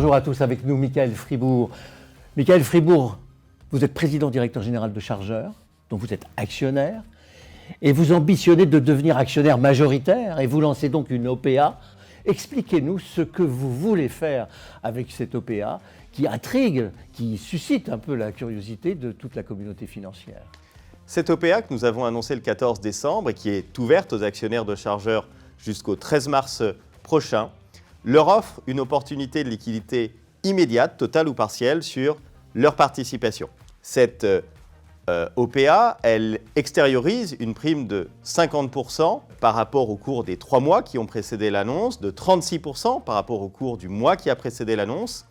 Bonjour à tous, avec nous Michael Fribourg. Michael Fribourg, vous êtes président directeur général de Chargeurs, dont vous êtes actionnaire, et vous ambitionnez de devenir actionnaire majoritaire, et vous lancez donc une OPA. Expliquez-nous ce que vous voulez faire avec cette OPA qui intrigue, qui suscite un peu la curiosité de toute la communauté financière. Cette OPA que nous avons annoncée le 14 décembre et qui est ouverte aux actionnaires de Chargeurs jusqu'au 13 mars prochain, leur offre une opportunité de liquidité immédiate, totale ou partielle, sur leur participation. Cette OPA, elle extériorise une prime de 50% par rapport au cours des 3 mois qui ont précédé l'annonce, de 36% par rapport au cours du mois qui a précédé l'annonce.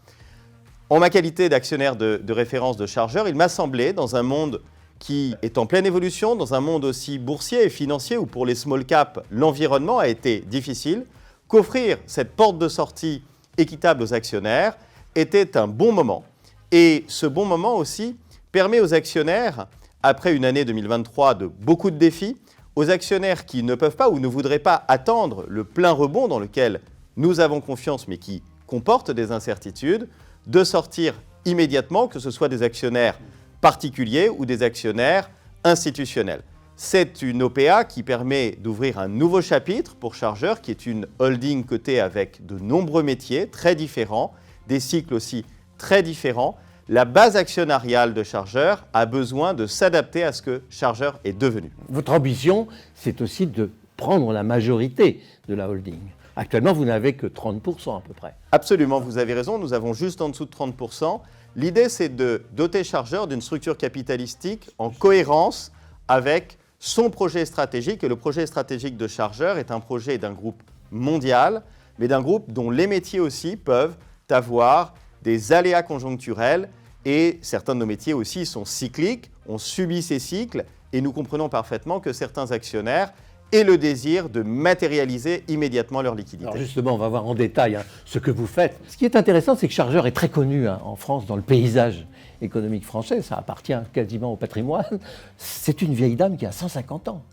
En ma qualité d'actionnaire de référence de Chargeurs, il m'a semblé, dans un monde qui est en pleine évolution, dans un monde aussi boursier et financier où pour les small caps, l'environnement a été difficile, qu'offrir cette porte de sortie équitable aux actionnaires était un bon moment. Et ce bon moment aussi permet aux actionnaires, après une année 2023 de beaucoup de défis, aux actionnaires qui ne peuvent pas ou ne voudraient pas attendre le plein rebond dans lequel nous avons confiance mais qui comporte des incertitudes, de sortir immédiatement, que ce soit des actionnaires particuliers ou des actionnaires institutionnels. C'est une OPA qui permet d'ouvrir un nouveau chapitre pour Chargeurs, qui est une holding cotée avec de nombreux métiers très différents, des cycles aussi très différents. La base actionnariale de Chargeurs a besoin de s'adapter à ce que Chargeurs est devenu. Votre ambition, c'est aussi de prendre la majorité de la holding. Actuellement, vous n'avez que 30% à peu près. Absolument, vous avez raison, nous avons juste en dessous de 30%. L'idée, c'est de doter Chargeurs d'une structure capitalistique en cohérence avec son projet stratégique. Et le projet stratégique de Chargeurs est un projet d'un groupe mondial, mais d'un groupe dont les métiers aussi peuvent avoir des aléas conjoncturels. Et certains de nos métiers aussi sont cycliques, on subit ces cycles, et nous comprenons parfaitement que certains actionnaires aient le désir de matérialiser immédiatement leur liquidité. Alors justement, on va voir en détail ce que vous faites. Ce qui est intéressant, c'est que Chargeurs est très connu en France, dans le paysage économique français. Ça appartient quasiment au patrimoine. C'est une vieille dame qui a 150 ans.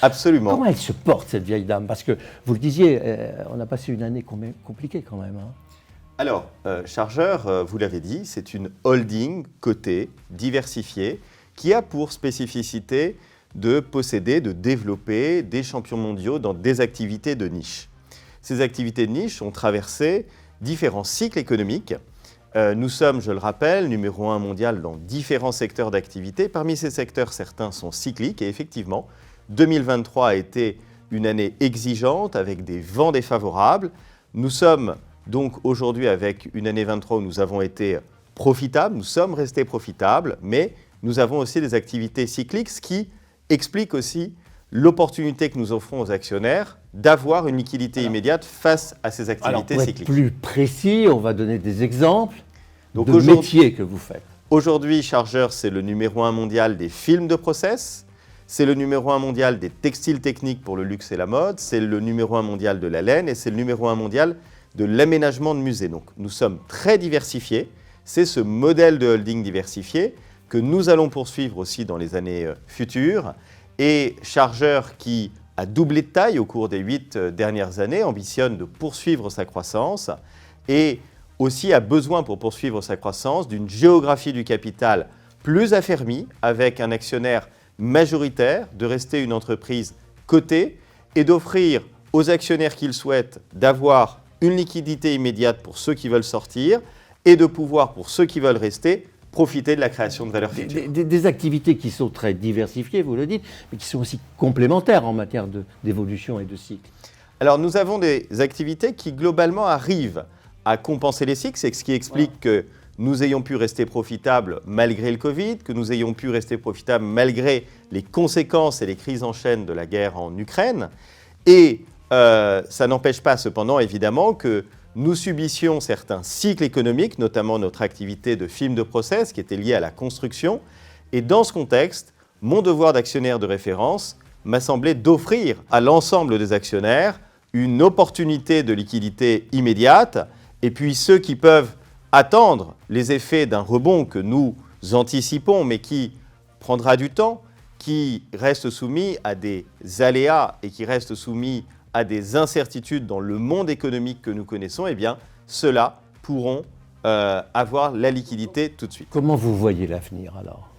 Absolument. Comment elle se porte, cette vieille dame? Parce que, vous le disiez, on a passé une année compliquée quand même. Alors, Chargeurs, vous l'avez dit, c'est une holding cotée, diversifiée, qui a pour spécificité de posséder, de développer des champions mondiaux dans des activités de niche. Ces activités de niche ont traversé différents cycles économiques. Nous sommes, je le rappelle, numéro 1 mondial dans différents secteurs d'activité. Parmi ces secteurs, certains sont cycliques et effectivement, 2023 a été une année exigeante avec des vents défavorables. Nous sommes donc aujourd'hui avec une année 23 où nous avons été profitables, nous sommes restés profitables, mais nous avons aussi des activités cycliques, ce qui explique aussi l'opportunité que nous offrons aux actionnaires d'avoir une liquidité immédiate face à ces activités cycliques. Pour être plus précis, on va donner des exemples de métiers que vous faites. Aujourd'hui, Chargeurs, c'est le numéro 1 mondial des films de process, c'est le numéro 1 mondial des textiles techniques pour le luxe et la mode, c'est le numéro 1 mondial de la laine et c'est le numéro 1 mondial de l'aménagement de musées. Donc nous sommes très diversifiés, c'est ce modèle de holding diversifié que nous allons poursuivre aussi dans les années futures. Et Chargeurs, qui a doublé de taille au cours des 8 dernières années, ambitionne de poursuivre sa croissance et aussi a besoin pour poursuivre sa croissance d'une géographie du capital plus affermie avec un actionnaire majoritaire, de rester une entreprise cotée et d'offrir aux actionnaires qui le souhaitent d'avoir une liquidité immédiate pour ceux qui veulent sortir et de pouvoir, pour ceux qui veulent rester, profiter de la création de valeur future. Des activités qui sont très diversifiées, vous le dites, mais qui sont aussi complémentaires en matière d'évolution et de cycle. Alors nous avons des activités qui globalement arrivent à compenser les cycles, c'est ce qui explique que nous ayons pu rester profitables malgré le Covid, que nous ayons pu rester profitables malgré les conséquences et les crises en chaîne de la guerre en Ukraine. Et ça n'empêche pas cependant évidemment que nous subissions certains cycles économiques, notamment notre activité de film de process qui était liée à la construction. Et dans ce contexte, mon devoir d'actionnaire de référence m'a semblé d'offrir à l'ensemble des actionnaires une opportunité de liquidité immédiate. Et puis ceux qui peuvent attendre les effets d'un rebond que nous anticipons, mais qui prendra du temps, qui reste soumis à des aléas et qui reste soumis à des incertitudes dans le monde économique que nous connaissons, eh bien, ceux-là pourront avoir la liquidité tout de suite. Comment vous voyez l'avenir alors?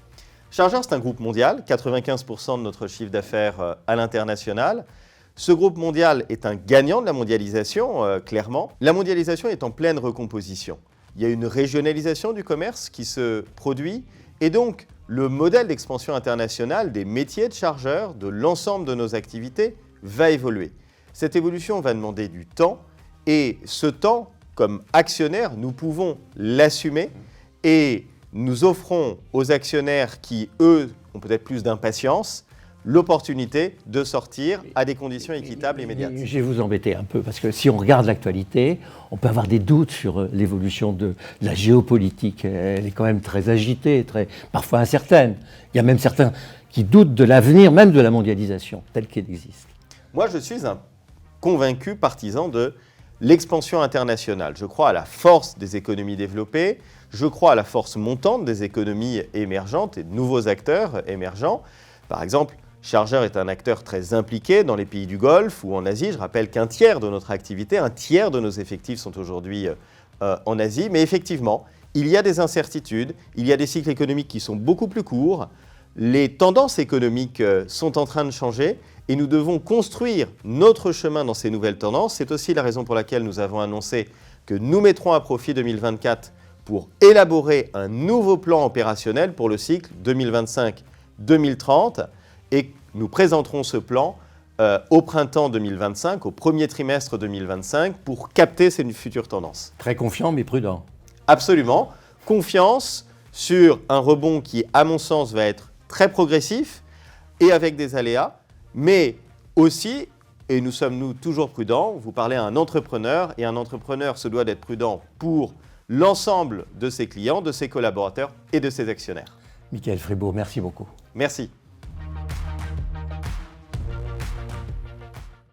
Chargeur, c'est un groupe mondial, 95% de notre chiffre d'affaires à l'international. Ce groupe mondial est un gagnant de la mondialisation, clairement. La mondialisation est en pleine recomposition. Il y a une régionalisation du commerce qui se produit et donc le modèle d'expansion internationale des métiers de chargeurs, de l'ensemble de nos activités, va évoluer. Cette évolution va demander du temps et ce temps, comme actionnaires, nous pouvons l'assumer et nous offrons aux actionnaires qui, eux, ont peut-être plus d'impatience, l'opportunité de sortir à des conditions équitables et immédiates. Je vais vous embêter un peu, parce que si on regarde l'actualité, on peut avoir des doutes sur l'évolution de la géopolitique. Elle est quand même très agitée, parfois incertaine. Il y a même certains qui doutent de l'avenir même de la mondialisation, telle qu'elle existe. Moi, je suis un convaincu partisan de l'expansion internationale. Je crois à la force des économies développées, je crois à la force montante des économies émergentes et de nouveaux acteurs émergents. Par exemple, Chargeur est un acteur très impliqué dans les pays du Golfe ou en Asie. Je rappelle qu'un tiers de notre activité, un tiers de nos effectifs sont aujourd'hui en Asie. Mais effectivement, il y a des incertitudes, il y a des cycles économiques qui sont beaucoup plus courts. Les tendances économiques sont en train de changer et nous devons construire notre chemin dans ces nouvelles tendances. C'est aussi la raison pour laquelle nous avons annoncé que nous mettrons à profit 2024 pour élaborer un nouveau plan opérationnel pour le cycle 2025-2030 et nous présenterons ce plan au printemps 2025, au premier trimestre 2025 pour capter ces futures tendances. Très confiant mais prudent. Absolument. Confiance sur un rebond qui, à mon sens, va être très progressif et avec des aléas, mais aussi, et nous sommes toujours prudents, vous parlez à un entrepreneur et un entrepreneur se doit d'être prudent pour l'ensemble de ses clients, de ses collaborateurs et de ses actionnaires. Michael Fribourg, merci beaucoup. Merci.